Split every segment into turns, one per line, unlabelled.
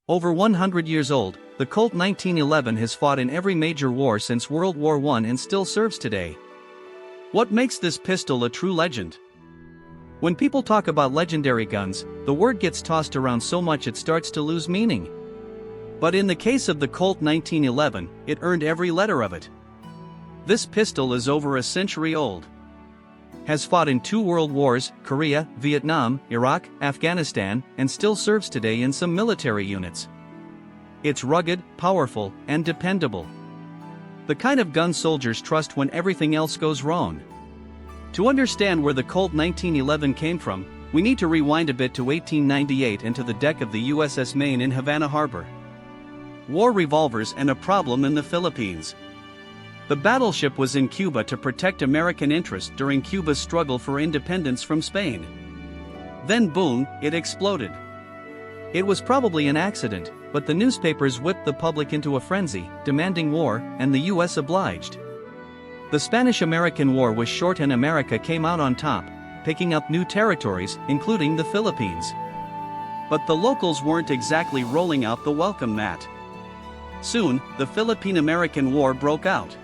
Over 100 years old, the Colt 1911 has fought in every major war since World War I and still serves today. What makes this pistol a true legend? When people talk about legendary guns, the word gets tossed around so much it starts to lose meaning. But in the case of the Colt 1911, it earned every letter of it. This pistol is over a century old. Has fought in 2 world wars, Korea, Vietnam, Iraq, Afghanistan, and still serves today in some military units. It's rugged, powerful, and dependable. The kind of gun soldiers trust when everything else goes wrong. To understand where the Colt 1911 came from, we need to rewind a bit to 1898 and to the deck of the USS Maine in Havana Harbor. War revolvers and a problem in the Philippines. The battleship was in Cuba to protect American interests during Cuba's struggle for independence from Spain. Then boom, it exploded. It was probably an accident, but the newspapers whipped the public into a frenzy, demanding war, and the US obliged. The Spanish-American War was short and America came out on top, picking up new territories, including the Philippines. But the locals weren't exactly rolling out the welcome mat. Soon, the Philippine-American War broke out.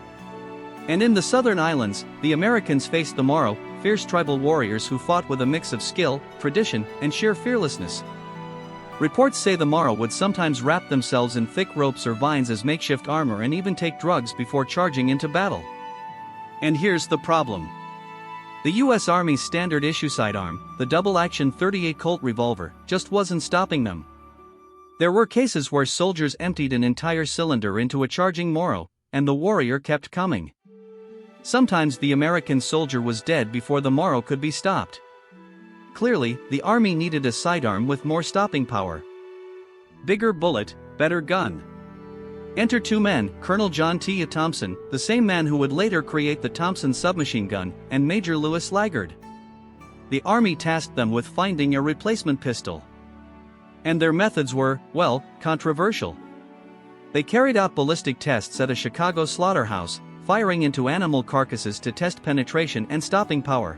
And in the southern islands, the Americans faced the Moro, fierce tribal warriors who fought with a mix of skill, tradition, and sheer fearlessness. Reports say the Moro would sometimes wrap themselves in thick ropes or vines as makeshift armor and even take drugs before charging into battle. And here's the problem. The US Army's standard issue sidearm, the double-action .38 Colt revolver, just wasn't stopping them. There were cases where soldiers emptied an entire cylinder into a charging Moro, and the warrior kept coming. Sometimes the American soldier was dead before the Moro could be stopped. Clearly, the Army needed a sidearm with more stopping power. Bigger bullet, better gun. Enter 2 men, Colonel John T. Thompson, the same man who would later create the Thompson submachine gun, and Major Louis Laggard. The Army tasked them with finding a replacement pistol. And their methods were, well, controversial. They carried out ballistic tests at a Chicago slaughterhouse, firing into animal carcasses to test penetration and stopping power.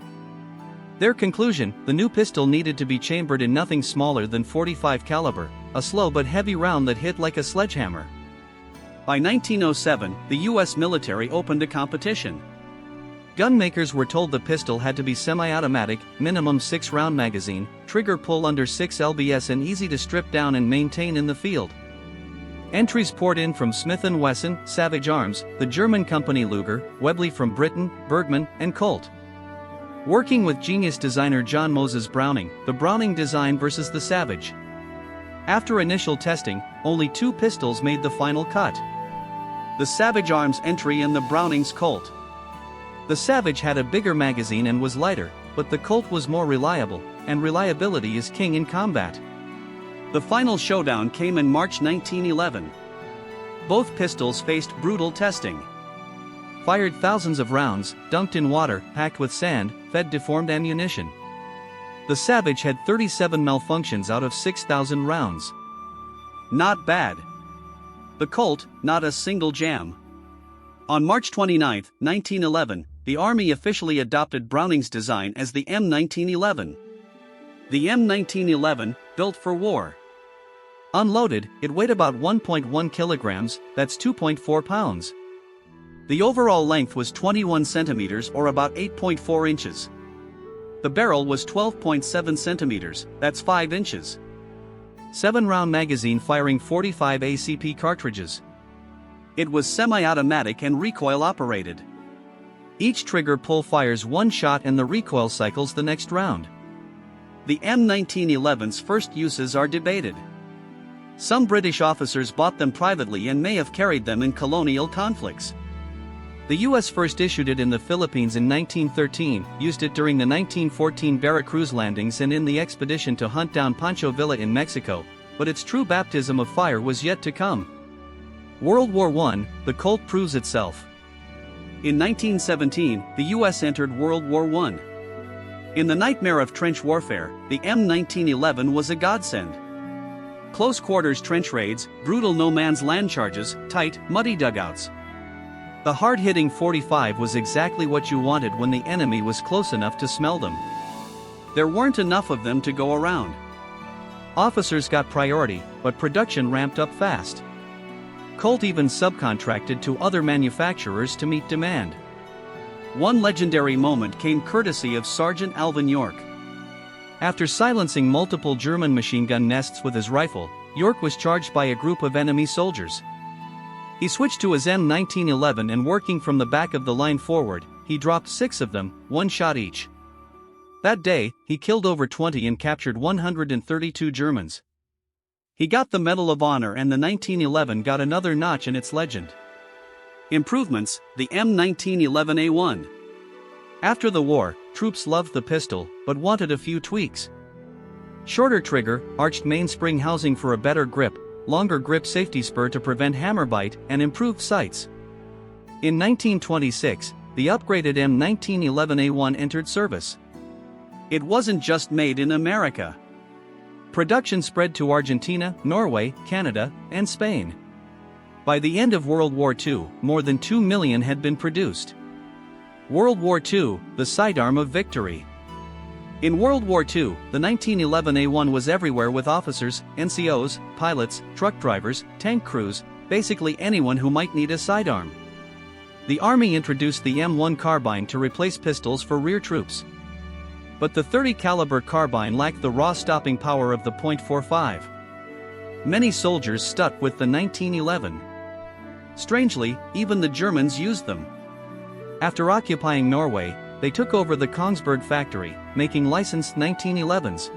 Their conclusion, the new pistol needed to be chambered in nothing smaller than .45 caliber, a slow but heavy round that hit like a sledgehammer. By 1907, the US military opened a competition. Gun makers were told the pistol had to be semi-automatic, minimum 6-round magazine, trigger pull under 6 lbs and easy to strip down and maintain in the field. Entries poured in from Smith & Wesson, Savage Arms, the German company Luger, Webley from Britain, Bergmann, and Colt. Working with genius designer John Moses Browning, the Browning design versus the Savage. After initial testing, only 2 pistols made the final cut. The Savage Arms entry and the Browning's Colt. The Savage had a bigger magazine and was lighter, but the Colt was more reliable, and reliability is king in combat. The final showdown came in March 1911. Both pistols faced brutal testing. Fired thousands of rounds, dunked in water, packed with sand, fed deformed ammunition. The Savage had 37 malfunctions out of 6,000 rounds. Not bad. The Colt, not a single jam. On March 29, 1911, the Army officially adopted Browning's design as the M1911. The M1911, built for war. Unloaded, it weighed about 1.1 kilograms, that's 2.4 pounds. The overall length was 21 centimeters or about 8.4 inches. The barrel was 12.7 centimeters, that's 5 inches. 7-round magazine firing 45 ACP cartridges. It was semi-automatic and recoil-operated. Each trigger pull fires 1 shot and the recoil cycles the next round. The M1911's first uses are debated. Some British officers bought them privately and may have carried them in colonial conflicts. The US first issued it in the Philippines in 1913, used it during the 1914 Veracruz landings and in the expedition to hunt down Pancho Villa in Mexico, but its true baptism of fire was yet to come. World War I, the Colt proves itself. In 1917, the US entered World War I. In the nightmare of trench warfare, the M1911 was a godsend. Close quarters trench raids, brutal no-man's land charges, tight, muddy dugouts. The hard-hitting .45 was exactly what you wanted when the enemy was close enough to smell them. There weren't enough of them to go around. Officers got priority, but production ramped up fast. Colt even subcontracted to other manufacturers to meet demand. One legendary moment came courtesy of Sergeant Alvin York. After silencing multiple German machine gun nests with his rifle, York was charged by a group of enemy soldiers. He switched to his M1911 and, working from the back of the line forward, he dropped 6 of them, 1 shot each. That day, he killed over 20 and captured 132 Germans. He got the Medal of Honor, and the 1911 got another notch in its legend. Improvements: the M1911A1. After the war, troops loved the pistol, but wanted a few tweaks. Shorter trigger, arched mainspring housing for a better grip, longer grip safety spur to prevent hammer bite, and improved sights. In 1926, the upgraded M1911A1 entered service. It wasn't just made in America. Production spread to Argentina, Norway, Canada, and Spain. By the end of World War II, more than 2 million had been produced. World War II, the sidearm of victory. In World War II, the 1911A1 was everywhere with officers, NCOs, pilots, truck drivers, tank crews, basically anyone who might need a sidearm. The Army introduced the M1 carbine to replace pistols for rear troops. But the .30 caliber carbine lacked the raw stopping power of the .45. Many soldiers stuck with the 1911. Strangely, even the Germans used them. After occupying Norway, they took over the Kongsberg factory, making licensed 1911s.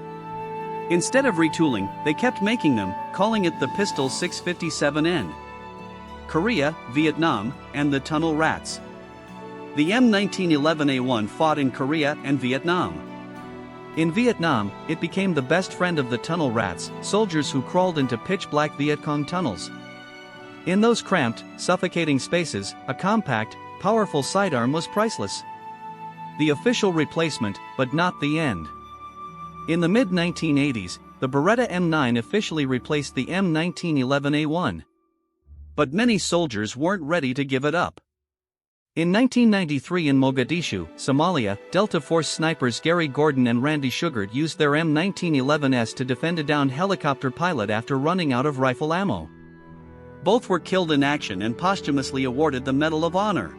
Instead of retooling, they kept making them, calling it the Pistol 657N. Korea, Vietnam, and the Tunnel Rats. The M1911A1 fought in Korea and Vietnam. In Vietnam, it became the best friend of the Tunnel Rats, soldiers who crawled into pitch-black Viet Cong tunnels. In those cramped, suffocating spaces, a compact, powerful sidearm was priceless. The official replacement, but not the end. In the mid-1980s, the Beretta M9 officially replaced the M1911A1. But many soldiers weren't ready to give it up. In 1993 in Mogadishu, Somalia, Delta Force snipers Gary Gordon and Randy Sugard used their M1911S to defend a downed helicopter pilot after running out of rifle ammo. Both were killed in action and posthumously awarded the Medal of Honor.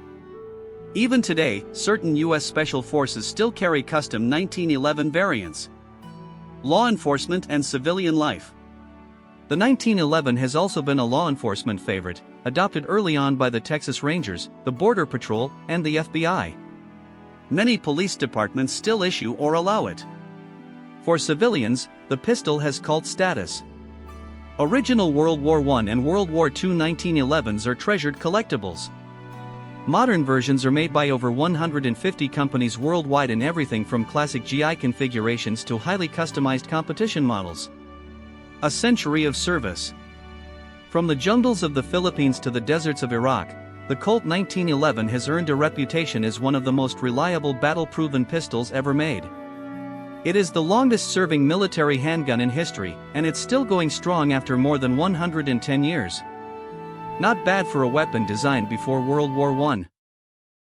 Even today, certain U.S. Special Forces still carry custom 1911 variants. Law enforcement and civilian life. The 1911 has also been a law enforcement favorite, adopted early on by the Texas Rangers, the Border Patrol, and the FBI. Many police departments still issue or allow it. For civilians, the pistol has cult status. Original World War I and World War II 1911s are treasured collectibles. Modern versions are made by over 150 companies worldwide in everything from classic GI configurations to highly customized competition models. A century of service. From the jungles of the Philippines to the deserts of Iraq, the Colt 1911 has earned a reputation as one of the most reliable battle-proven pistols ever made. It is the longest-serving military handgun in history, and it's still going strong after more than 110 years. Not bad for a weapon designed before World War I.